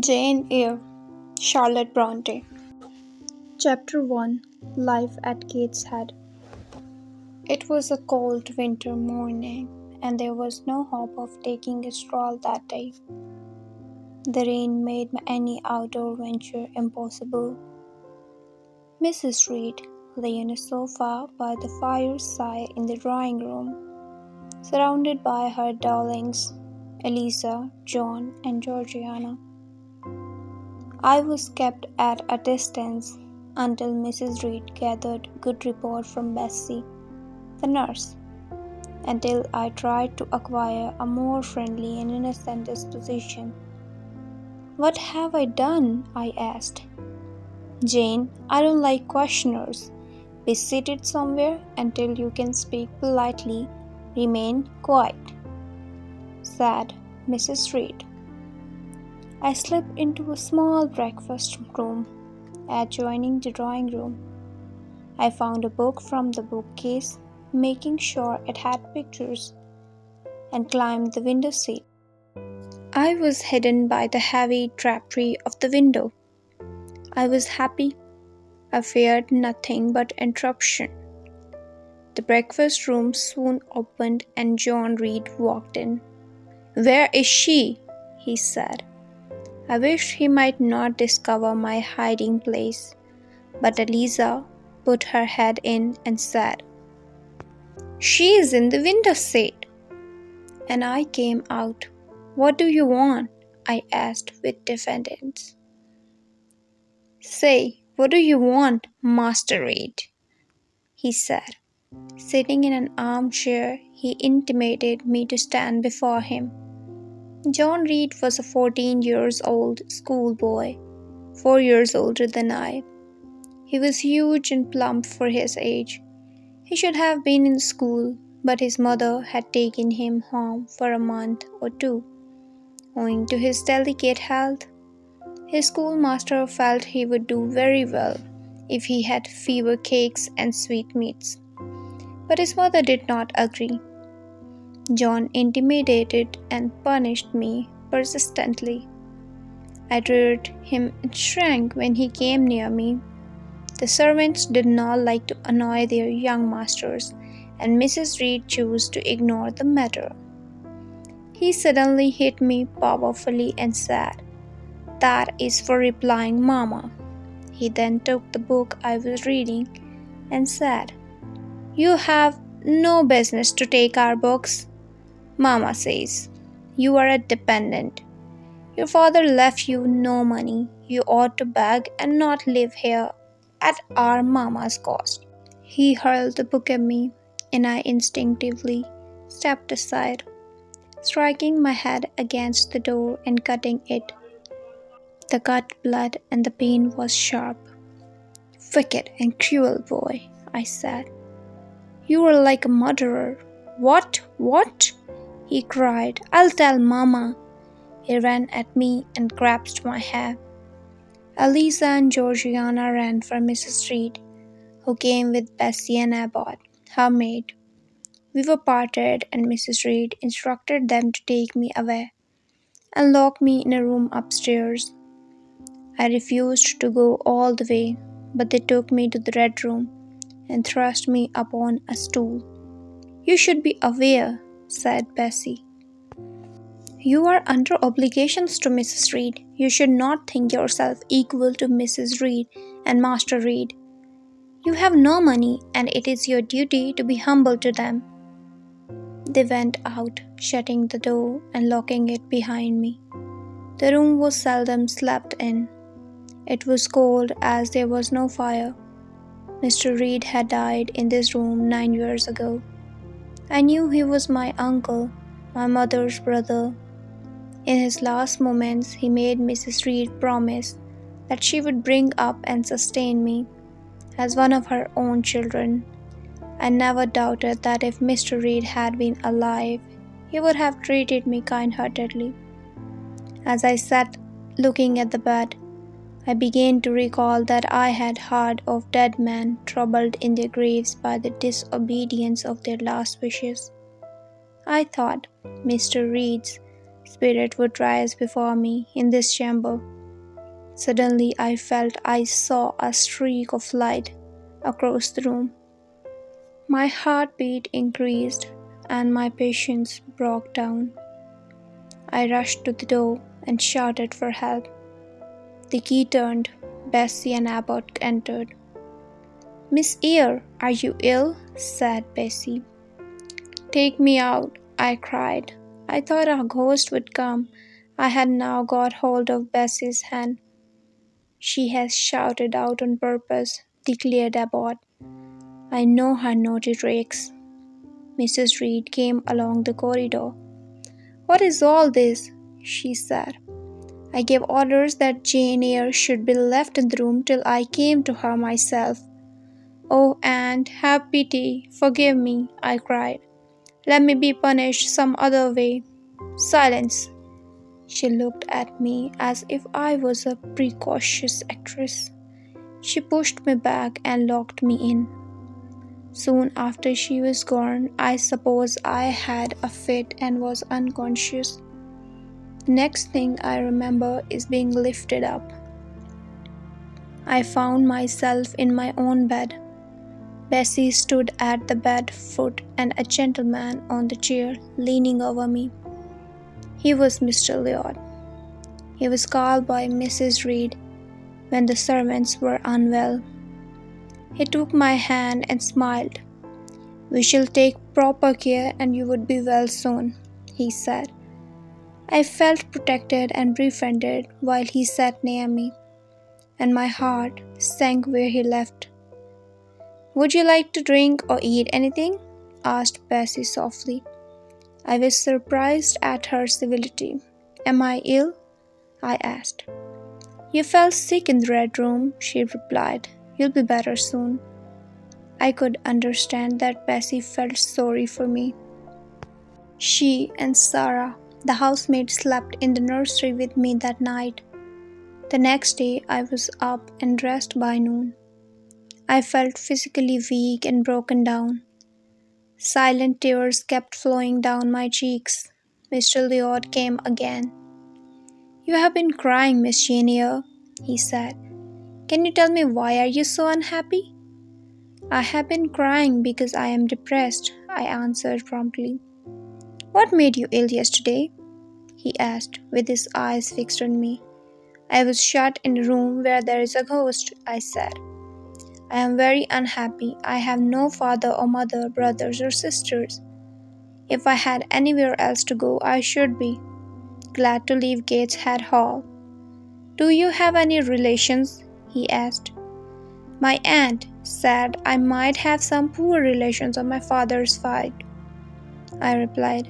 Jane Eyre, Charlotte Bronte. Chapter 1. Life at Gateshead. It was a cold winter morning, and there was no hope of taking a stroll that day. The rain made any outdoor venture impossible. Mrs. Reed lay on a sofa by the fireside in the drawing room, surrounded by her darlings, Eliza, John, and Georgiana. I was kept at a distance until Mrs. Reed gathered good report from Bessie, the nurse, until I tried to acquire a more friendly and innocent disposition. "What have I done?" I asked. "Jane, I don't like questioners. Be seated somewhere until you can speak politely. Remain quiet," said Mrs. Reed. I slipped into a small breakfast room adjoining the drawing room. I found a book from the bookcase, making sure it had pictures, and climbed the window seat. I was hidden by the heavy drapery of the window. I was happy. I feared nothing but interruption. The breakfast room soon opened and John Reed walked in. "Where is she?" he said. I wished he might not discover my hiding place, but Eliza put her head in and said, "She is in the window seat." And I came out. "What do you want?" I asked with diffidence. "Say, what do you want, Master Reed?" he said. Sitting in an armchair, he intimated me to stand before him. John Reed was a 14-year-old schoolboy, 4 years older than I. He was huge and plump for his age. He should have been in school, but his mother had taken him home for a month or two, owing to his delicate health. His schoolmaster felt he would do very well if he had fewer cakes and sweetmeats, but his mother did not agree. John intimidated and punished me persistently. I reared him and shrank when he came near me. The servants did not like to annoy their young masters, and Mrs. Reed chose to ignore the matter. He suddenly hit me powerfully and said, "That is for replying, Mama." He then took the book I was reading and said, "You have no business to take our books. Mama says you are a dependent. Your father left you no money. You ought to beg and not live here at our mama's cost." He hurled the book at me, and I instinctively stepped aside, striking my head against the door and cutting it. The cut blood and the pain was sharp. "Wicked and cruel boy," I said. "You are like a murderer." What? What?" he cried. "I'll tell Mama." He ran at me and grasped my hair. Eliza and Georgiana ran for Mrs. Reed, who came with Bessie and Abbott, her maid. We were parted, and Mrs. Reed instructed them to take me away and lock me in a room upstairs. I refused to go all the way, but they took me to the red room and thrust me upon a stool. "You should be aware," said Bessie. "You are under obligations to Mrs. Reed. You should not think yourself equal to Mrs. Reed and Master Reed. You have no money, and it is your duty to be humble to them." They went out, shutting the door and locking it behind me. The room was seldom slept in. It was cold as there was no fire. Mr. Reed had died in this room 9 years ago. I knew he was my uncle, my mother's brother. In his last moments, he made Mrs. Reed promise that she would bring up and sustain me as one of her own children. I never doubted that if Mr. Reed had been alive, he would have treated me kind-heartedly. As I sat looking at the bed, I began to recall that I had heard of dead men troubled in their graves by the disobedience of their last wishes. I thought Mr. Reed's spirit would rise before me in this chamber. Suddenly, I felt I saw a streak of light across the room. My heartbeat increased and my patience broke down. I rushed to the door and shouted for help. The key turned. Bessie and Abbott entered. "Miss Eyre, are you ill?" said Bessie. "Take me out," I cried. I thought a ghost would come. I had now got hold of Bessie's hand. "She has shouted out on purpose," declared Abbott. "I know her naughty tricks." Mrs. Reed came along the corridor. "What is all this?" she said. "I gave orders that Jane Eyre should be left in the room till I came to her myself." "Oh, aunt, have pity, forgive me," I cried. "Let me be punished some other way." "Silence!" She looked at me as if I was a precocious actress. She pushed me back and locked me in. Soon after she was gone, I suppose I had a fit and was unconscious. The next thing I remember is being lifted up. I found myself in my own bed. Bessie stood at the bed foot and a gentleman on the chair leaning over me. He was Mr. Lloyd. He was called by Mrs. Reed when the servants were unwell. He took my hand and smiled. "We shall take proper care and you would be well soon," he said. I felt protected and befriended while he sat near me, and my heart sank where he left. "Would you like to drink or eat anything?" asked Bessie softly. I was surprised at her civility. "Am I ill?" I asked. "You felt sick in the Red Room," she replied. "You'll be better soon." I could understand that Bessie felt sorry for me. She and Sarah, the housemaid, slept in the nursery with me that night. The next day I was up and dressed by noon. I felt physically weak and broken down. Silent tears kept flowing down my cheeks. Mr. Lloyd came again. "You have been crying, Miss Jane Eyre," he said. "Can you tell me why are you so unhappy?" "I have been crying because I am depressed," I answered promptly. "What made you ill yesterday?" he asked, with his eyes fixed on me. "I was shut in a room where there is a ghost," I said. "I am very unhappy. I have no father or mother, brothers or sisters. If I had anywhere else to go, I should be glad to leave Gateshead Hall." "Do you have any relations?" he asked. "My aunt said I might have some poor relations on my father's side," I replied.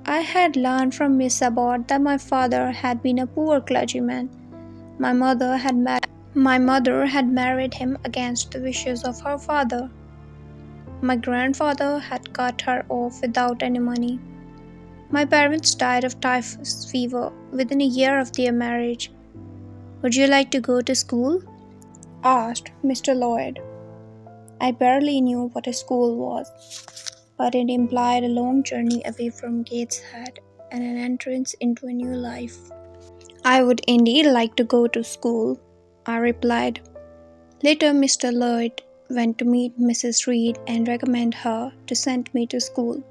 I had learned from Miss Abbott that my father had been a poor clergyman. My mother had married him against the wishes of her father. My grandfather had cut her off without any money. My parents died of typhus fever within a year of their marriage. "Would you like to go to school?" asked Mr. Lloyd. I barely knew what a school was, but it implied a long journey away from Gateshead and an entrance into a new life. "I would indeed like to go to school," I replied. Later, Mr. Lloyd went to meet Mrs. Reed and recommend her to send me to school.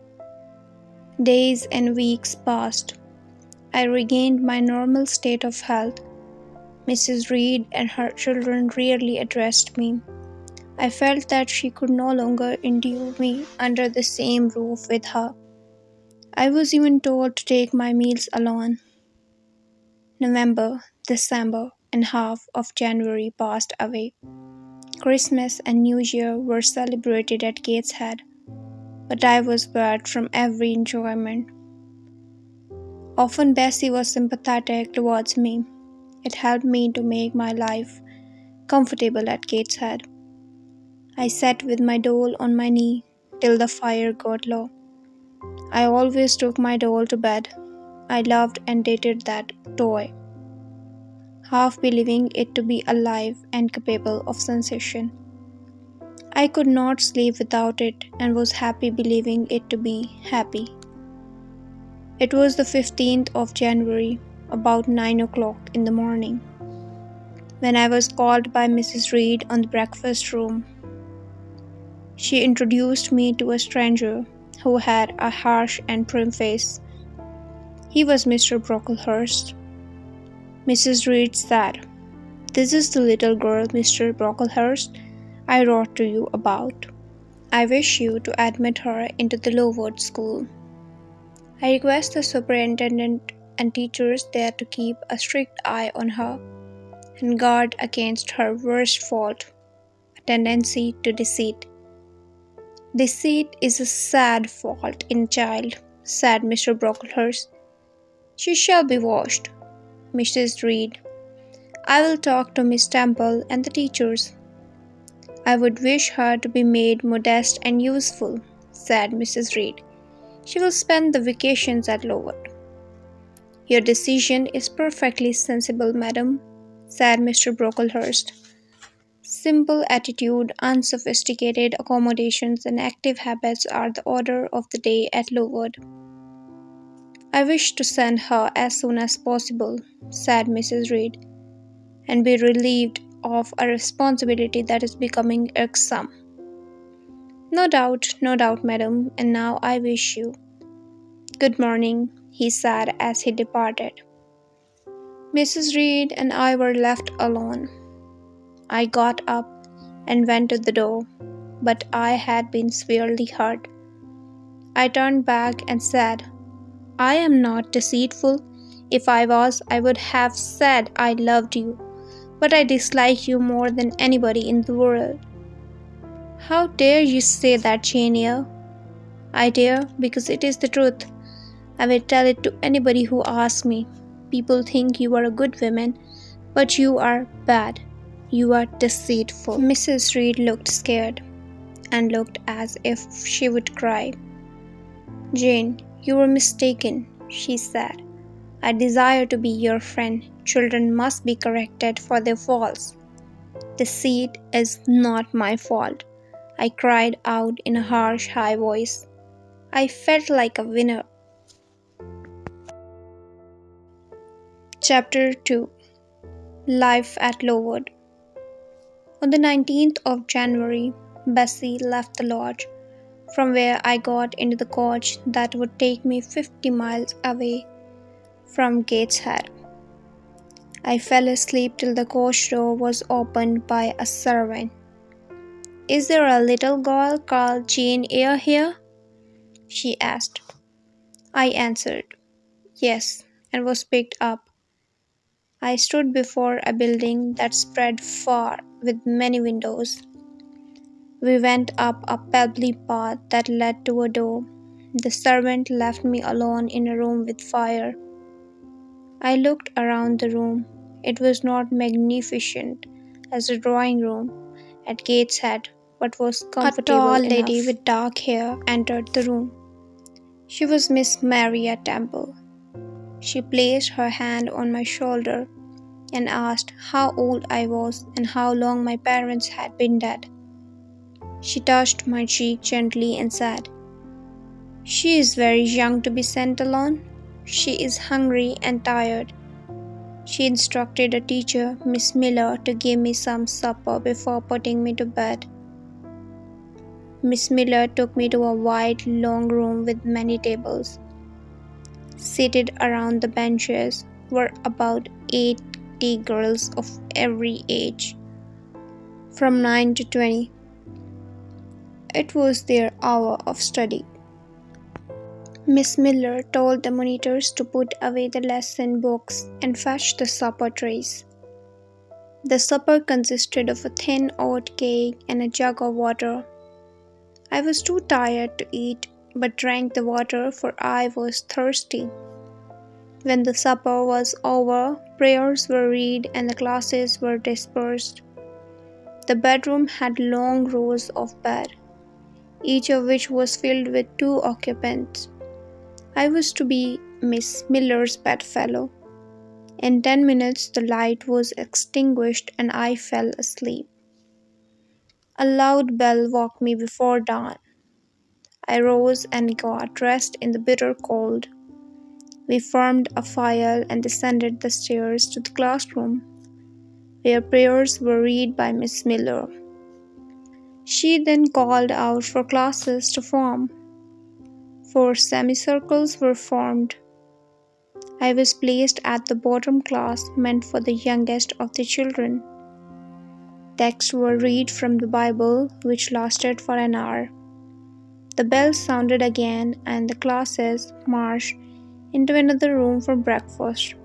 Days and weeks passed. I regained my normal state of health. Mrs. Reed and her children rarely addressed me. I felt that she could no longer endure me under the same roof with her. I was even told to take my meals alone. November, December, and half of January passed away. Christmas and New Year were celebrated at Gateshead, but I was barred from every enjoyment. Often Bessie was sympathetic towards me. It helped me to make my life comfortable at Gateshead. I sat with my doll on my knee till the fire got low. I always took my doll to bed. I loved and dated that toy, half believing it to be alive and capable of sensation. I could not sleep without it and was happy believing it to be happy. It was the 15th of January, about 9 o'clock in the morning, when I was called by Mrs. Reed on the breakfast room. She introduced me to a stranger who had a harsh and prim face. He was Mr. Brocklehurst. Mrs. Reed said, "This is the little girl, Mr. Brocklehurst, I wrote to you about. I wish you to admit her into the Lowood School. I request the superintendent and teachers there to keep a strict eye on her and guard against her worst fault, a tendency to deceit. Deceit is a sad fault in a child," said Mr. Brocklehurst. "She shall be watched, Mrs. Reed. I will talk to Miss Temple and the teachers. I would wish her to be made modest and useful," said Mrs. Reed. "She will spend the vacations at Lowood." "Your decision is perfectly sensible, madam," said Mr. Brocklehurst. "Simple attitude, unsophisticated accommodations, and active habits are the order of the day at Lowood." "I wish to send her as soon as possible," said Mrs. Reed, "and be relieved of a responsibility that is becoming irksome." No doubt, madam, and now I wish you good morning," he said as he departed. Mrs. Reed and I were left alone. I got up and went to the door, but I had been severely hurt. I turned back and said, "I am not deceitful. If I was, I would have said I loved you, but I dislike you more than anybody in the world." "How dare you say that, Jane Eyre?" "I dare, because it is the truth. I will tell it to anybody who asks me. People think you are a good woman, but you are bad. You are deceitful." Mrs. Reed looked scared and looked as if she would cry. "Jane, you were mistaken," she said. "I desire to be your friend. Children must be corrected for their faults. Deceit is not my fault," I cried out in a harsh, high voice. I felt like a winner. Chapter 2. Life at Lowood. On the 19th of January, Bessie left the lodge, from where I got into the coach that would take me 50 miles away from Gateshead. I fell asleep till the coach door was opened by a servant. "Is there a little girl called Jane Eyre here?" she asked. I answered, "Yes," and was picked up. I stood before a building that spread far, with many windows. We went up a pebbly path that led to a door. The servant left me alone in a room with fire. I looked around the room. It was not magnificent as the drawing room at Gateshead, but was comfortable enough. A tall lady with dark hair entered the room. She was Miss Maria Temple. She placed her hand on my shoulder and asked how old I was and how long my parents had been dead. She touched my cheek gently and said, "She is very young to be sent alone. She is hungry and tired." She instructed a teacher, Miss Miller, to give me some supper before putting me to bed. Miss Miller took me to a wide, long room with many tables. Seated around the benches were about 80 girls of every age, from 9 to 20. It was their hour of study. Miss Miller told the monitors to put away the lesson books and fetch the supper trays. The supper consisted of a thin oat cake and a jug of water. I was too tired to eat, but drank the water, for I was thirsty. When the supper was over, prayers were read and the classes were dispersed. The bedroom had long rows of beds, each of which was filled with 2 occupants. I was to be Miss Miller's bedfellow. In 10 minutes the light was extinguished and I fell asleep. A loud bell woke me before dawn. I rose and got dressed in the bitter cold. We formed a file and descended the stairs to the classroom, where prayers were read by Miss Miller. She then called out for classes to form. 4 semicircles were formed. I was placed at the bottom class, meant for the youngest of the children. Texts were read from the Bible, which lasted for an hour. The bell sounded again, and the classes marched into another room for breakfast.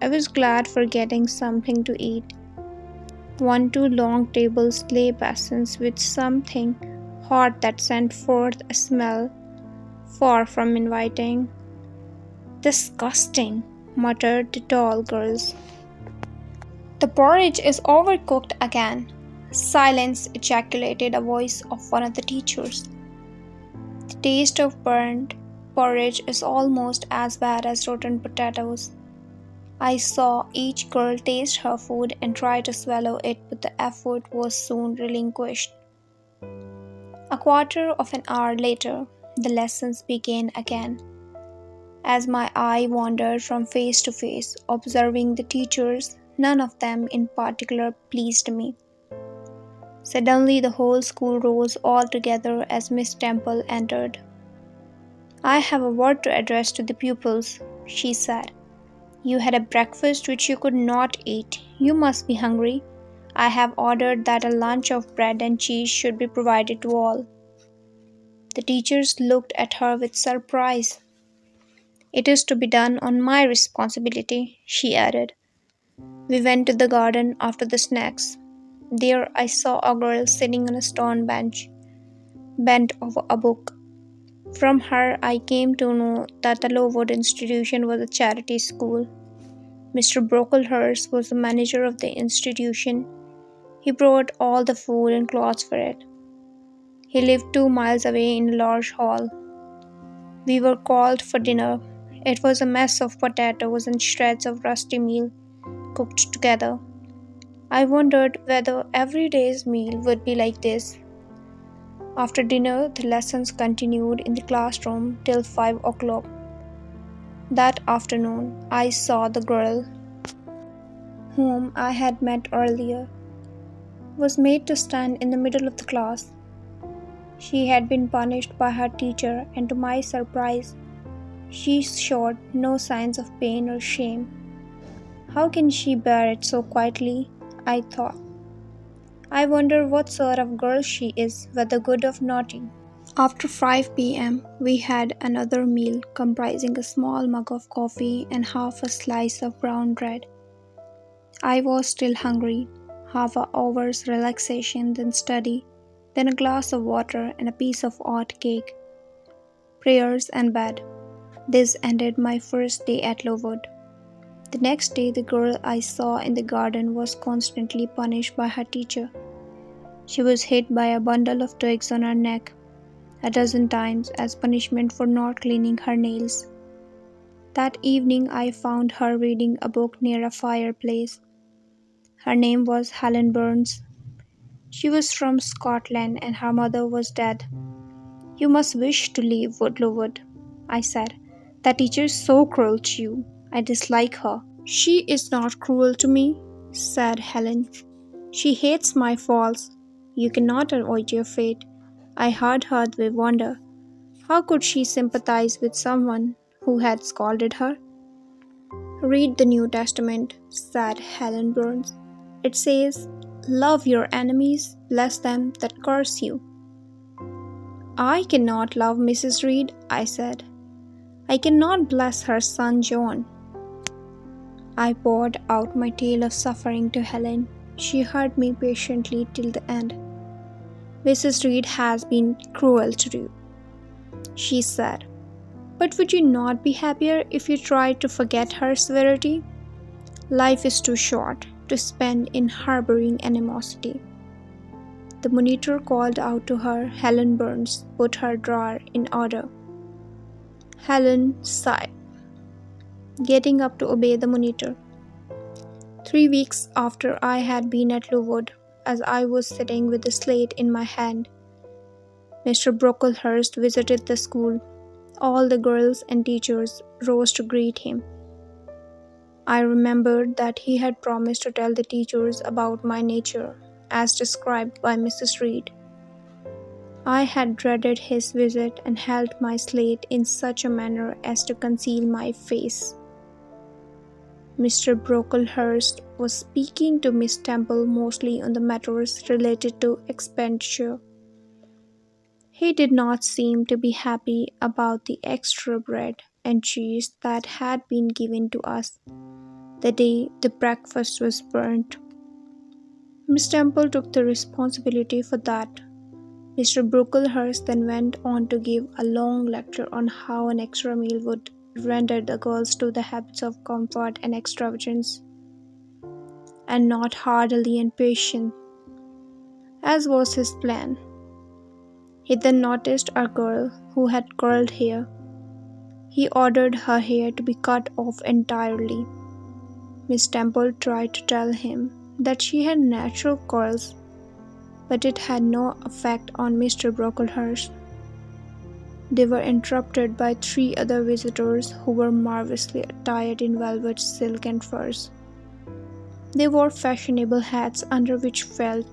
I was glad for getting something to eat. 2 long tables lay basins with something hot that sent forth a smell far from inviting. "Disgusting," muttered the tall girls. "The porridge is overcooked again." "Silence," ejaculated a voice of one of the teachers. "The taste of burnt porridge is almost as bad as rotten potatoes." I saw each girl taste her food and try to swallow it, but the effort was soon relinquished. A quarter of an hour later, the lessons began again. As my eye wandered from face to face, observing the teachers, none of them in particular pleased me. Suddenly the whole school rose all together as Miss Temple entered. "I have a word to address to the pupils," she said. "You had a breakfast which you could not eat. You must be hungry. I have ordered that a lunch of bread and cheese should be provided to all." The teachers looked at her with surprise. "It is to be done on my responsibility," she added. We went to the garden after the snacks. There I saw a girl sitting on a stone bench, bent over a book. From her I came to know that the Lowood institution was a charity school. Mr. Brocklehurst was the manager of the institution. He brought all the food and clothes for it. He lived 2 miles away in a large hall. We were called for dinner. It was a mess of potatoes and shreds of rusty meal cooked together. I wondered whether every day's meal would be like this. After dinner, the lessons continued in the classroom till 5 o'clock. That afternoon, I saw the girl whom I had met earlier was made to stand in the middle of the class. She had been punished by her teacher, and to my surprise, she showed no signs of pain or shame. How can she bear it so quietly? I thought. I wonder what sort of girl she is, whether good or naughty. After 5 p.m., we had another meal comprising a small mug of coffee and half a slice of brown bread. I was still hungry. Half an hour's relaxation, then study, then a glass of water and a piece of hot cake. Prayers and bed. This ended my first day at Lowood. The next day, the girl I saw in the garden was constantly punished by her teacher. She was hit by a bundle of twigs on her neck a dozen times as punishment for not cleaning her nails. That evening, I found her reading a book near a fireplace. Her name was Helen Burns. She was from Scotland and her mother was dead. "You must wish to leave Lowood," I said. "That teacher is so cruel to you. I dislike her." "She is not cruel to me," said Helen. "She hates my faults. You cannot avoid your fate." I heard her with wonder. How could she sympathize with someone who had scolded her? "Read the New Testament," said Helen Burns. "It says, 'Love your enemies, bless them that curse you.'" "I cannot love Mrs. Reed," I said. "I cannot bless her son John." I poured out my tale of suffering to Helen. She heard me patiently till the end. "Mrs. Reed has been cruel to you," she said. "But would you not be happier if you tried to forget her severity? Life is too short to spend in harboring animosity." The monitor called out to her. Helen Burns put her drawer in order. Helen sighed, getting up to obey the monitor. 3 weeks after I had been at Lowood, as I was sitting with the slate in my hand, Mr. Brocklehurst visited the school. All the girls and teachers rose to greet him. I remembered that he had promised to tell the teachers about my nature, as described by Mrs. Reed. I had dreaded his visit and held my slate in such a manner as to conceal my face. Mr. Brocklehurst was speaking to Miss Temple mostly on the matters related to expenditure. He did not seem to be happy about the extra bread and cheese that had been given to us the day the breakfast was burnt. Miss Temple took the responsibility for that. Mr. Brocklehurst then went on to give a long lecture on how an extra meal would render the girls to the habits of comfort and extravagance, and not hardily and patient, as was his plan. He then noticed a girl who had curled hair. He ordered her hair to be cut off entirely. Miss Temple tried to tell him that she had natural curls, but it had no effect on Mr. Brocklehurst. They were interrupted by three other visitors who were marvelously attired in velvet, silk, and furs. They wore fashionable hats under which fell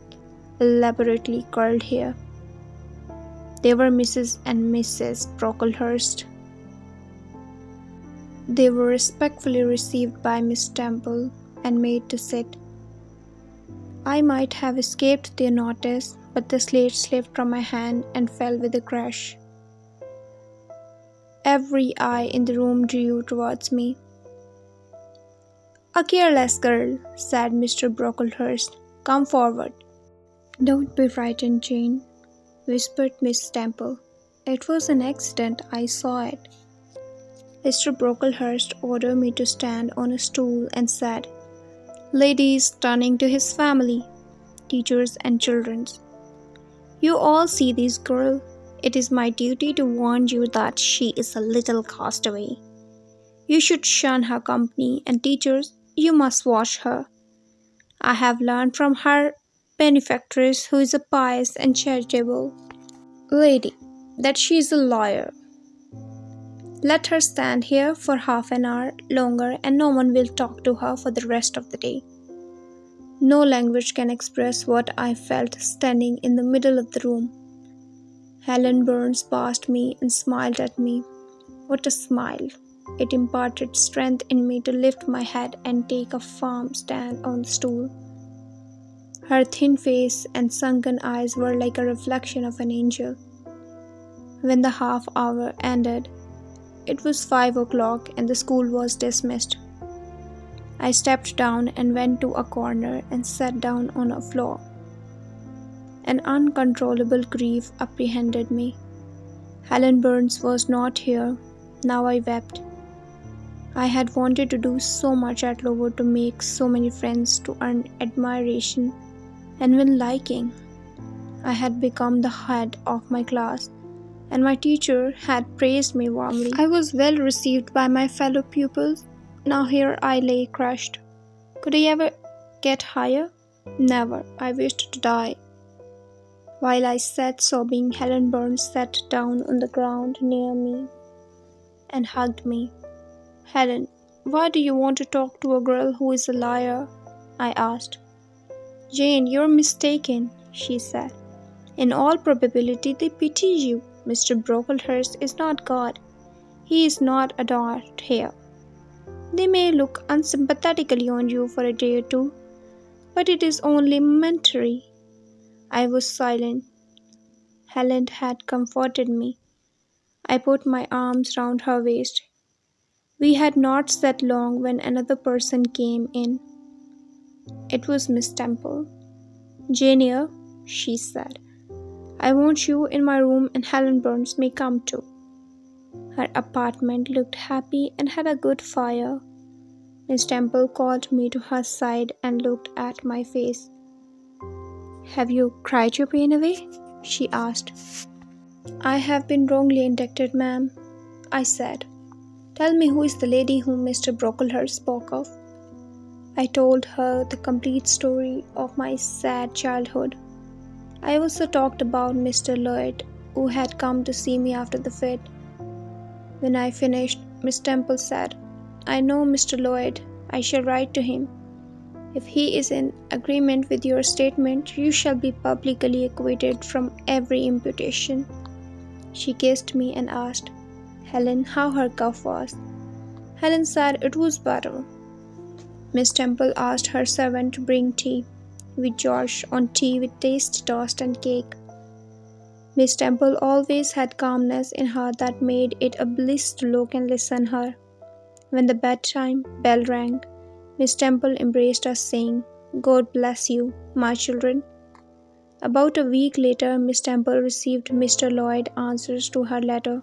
elaborately curled hair. They were Mrs. and Mrs. Brocklehurst. They were respectfully received by Miss Temple and made to sit. I might have escaped their notice, but the slate slipped from my hand and fell with a crash. Every eye in the room drew towards me. "A careless girl," said Mr. Brocklehurst. "Come forward." "Don't be frightened, Jane," whispered Miss Temple. "It was an accident. I saw it." Mr. Brocklehurst ordered me to stand on a stool and said, "Ladies," turning to his family, teachers and children, "you all see this girl. It is my duty to warn you that she is a little castaway. You should shun her company, and teachers, you must watch her. I have learned from her benefactress, who is a pious and charitable lady, that she is a liar. Let her stand here for half an hour longer and no one will talk to her for the rest of the day." No language can express what I felt standing in the middle of the room. Helen Burns passed me and smiled at me. What a smile! It imparted strength in me to lift my head and take a firm stand on the stool. Her thin face and sunken eyes were like a reflection of an angel. When the half hour ended, it was 5 o'clock and the school was dismissed. I stepped down and went to a corner and sat down on a floor. An uncontrollable grief apprehended me. Helen Burns was not here. Now I wept. I had wanted to do so much at Lowood, to make so many friends, to earn admiration and win liking. I had become the head of my class, and my teacher had praised me warmly. I was well received by my fellow pupils. Now here I lay crushed. Could I ever get higher? Never. I wished to die. While I sat sobbing, Helen Burns sat down on the ground near me and hugged me. "Helen, why do you want to talk to a girl who is a liar?" I asked. "Jane, you're mistaken," she said. "In all probability they pity you. Mr. Brocklehurst is not God. He is not adored here. They may look unsympathetically on you for a day or two, but it is only momentary." I was silent. Helen had comforted me. I put my arms round her waist. We had not sat long when another person came in. It was Miss Temple. "Jane," she said, "I want you in my room and Helen Burns may come too." Her apartment looked happy and had a good fire. Miss Temple called me to her side and looked at my face. "Have you cried your pain away?" she asked. "I have been wrongly indicted, ma'am," I said. "Tell me, who is the lady whom Mr. Brocklehurst spoke of?" I told her the complete story of my sad childhood. I also talked about Mr. Lloyd, who had come to see me after the fit. When I finished, Miss Temple said, "I know Mr. Lloyd. I shall write to him. If he is in agreement with your statement, you shall be publicly acquitted from every imputation." She kissed me and asked Helen how her cough was. Helen said it was better. Miss Temple asked her servant to bring tea. We gorged on tea with taste toast and cake. Miss Temple always had calmness in her that made it a bliss to look and listen her. When the bedtime bell rang, Miss Temple embraced us, saying, "God bless you, my children." About a week later, Miss Temple received Mr. Lloyd's answers to her letter.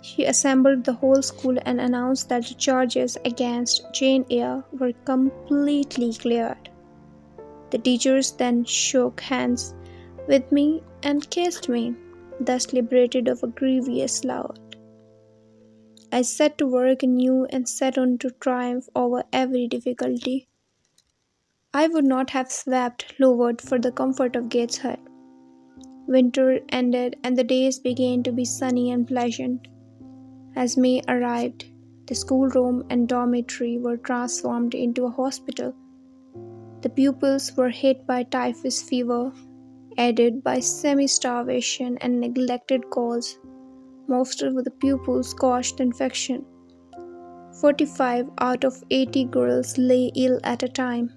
She assembled the whole school and announced that the charges against Jane Eyre were completely cleared. The teachers then shook hands with me and kissed me, thus liberated of a grievous load. I set to work anew and set on to triumph over every difficulty. I would not have swept Lowood for the comfort of Gateshead. Winter ended and the days began to be sunny and pleasant. As May arrived, the schoolroom and dormitory were transformed into a hospital. The pupils were hit by typhus fever, aided by semi-starvation and neglected calls. Most of the pupils caught infection. 45 out of 80 girls lay ill at a time.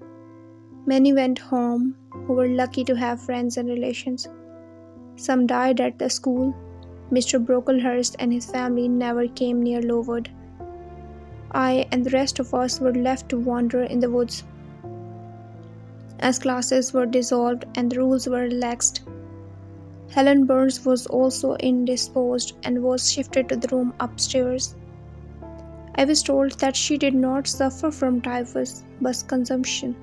Many went home who were lucky to have friends and relations. Some died at the school. Mr. Brocklehurst and his family never came near Lowood. I and the rest of us were left to wander in the woods. As classes were dissolved and the rules were relaxed, Helen Burns was also indisposed and was shifted to the room upstairs. I was told that she did not suffer from typhus, but consumption.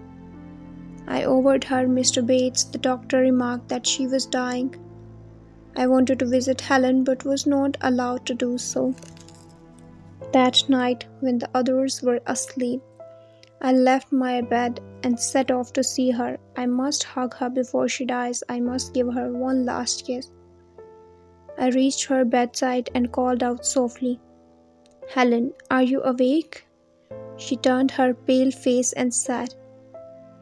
I overheard Mr. Bates, the doctor, remark that she was dying. I wanted to visit Helen but was not allowed to do so. That night, when the others were asleep, I left my bed and set off to see her. I must hug her before she dies. I must give her one last kiss. I reached her bedside and called out softly, "Helen, are you awake?" She turned her pale face and said,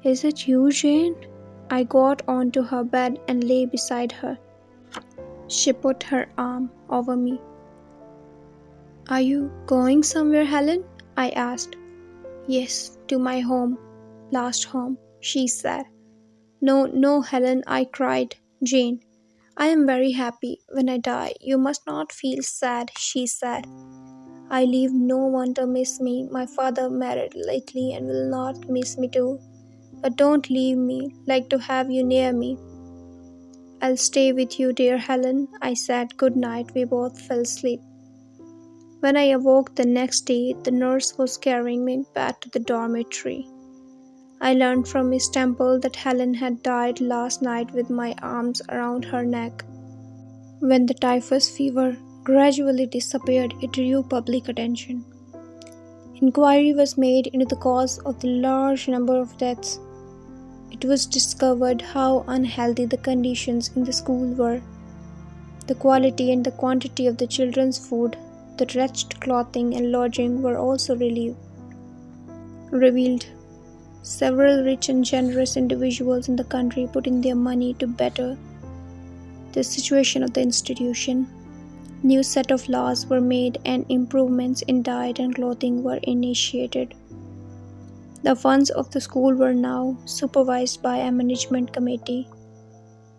"Is it you, Jane?" I got onto her bed and lay beside her. She put her arm over me. "Are you going somewhere, Helen?" I asked. "Yes, to my home, last home," she said. "No, no, Helen," I cried. "Jane, I am very happy. When I die, you must not feel sad," she said. "I leave no one to miss me. My father married lately and will not miss me too. But don't leave me, like to have you near me." "I'll stay with you, dear Helen," I said. "Good night." We both fell asleep. When I awoke the next day, the nurse was carrying me back to the dormitory. I learned from Miss Temple that Helen had died last night with my arms around her neck. When the typhus fever gradually disappeared, it drew public attention. Inquiry was made into the cause of the large number of deaths. It was discovered how unhealthy the conditions in the school were. The quality and the quantity of the children's food, the wretched clothing and lodging were also revealed. Several rich and generous individuals in the country put in their money to better the situation of the institution. New set of laws were made and improvements in diet and clothing were initiated. The funds of the school were now supervised by a management committee.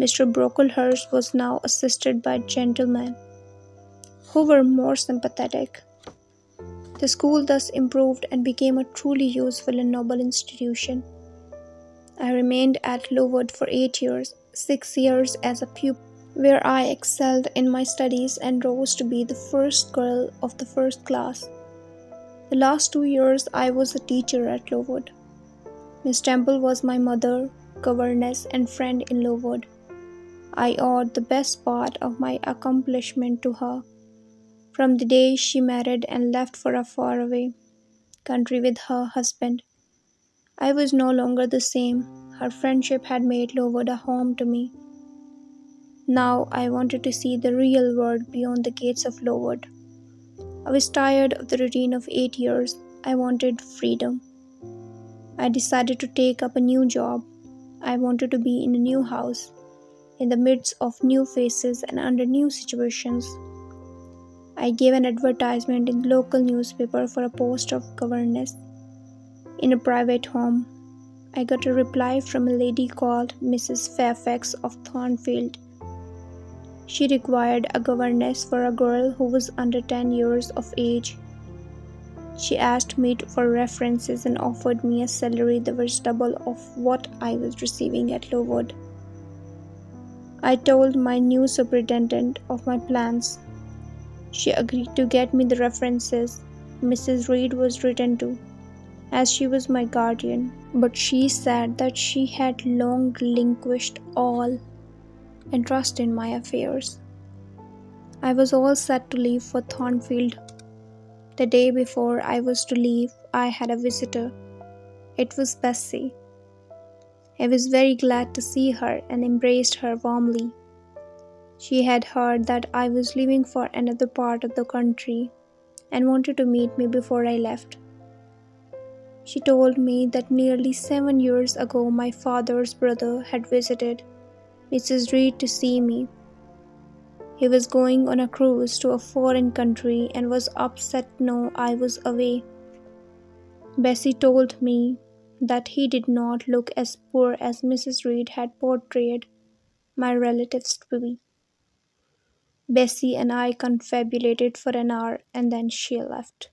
Mr. Brocklehurst was now assisted by gentlemen who were more sympathetic. The school thus improved and became a truly useful and noble institution. I remained at Lowood for 8 years, 6 years as a pupil, where I excelled in my studies and rose to be the first girl of the first class. The last 2 years I was a teacher at Lowood. Miss Temple was my mother, governess, and friend in Lowood. I owed the best part of my accomplishment to her. From the day she married and left for a faraway country with her husband, I was no longer the same. Her friendship had made Lowood a home to me. Now I wanted to see the real world beyond the gates of Lowood. I was tired of the routine of 8 years. I wanted freedom. I decided to take up a new job. I wanted to be in a new house, in the midst of new faces and under new situations. I gave an advertisement in the local newspaper for a post of governess in a private home. I got a reply from a lady called Mrs. Fairfax of Thornfield. She required a governess for a girl who was under 10 years of age. She asked me for references and offered me a salary that was double of what I was receiving at Lowood. I told my new superintendent of my plans. She agreed to get me the references. Mrs. Reed was written to, as she was my guardian, but she said that she had long relinquished all interest in my affairs. I was all set to leave for Thornfield. The day before I was to leave, I had a visitor. It was Bessie. I was very glad to see her and embraced her warmly. She had heard that I was leaving for another part of the country and wanted to meet me before I left. She told me that nearly 7 years ago my father's brother had visited Mrs. Reed to see me. He was going on a cruise to a foreign country and was upset to know I was away. Bessie told me that he did not look as poor as Mrs. Reed had portrayed my relatives to be. Bessie and I confabulated for an hour and then she left.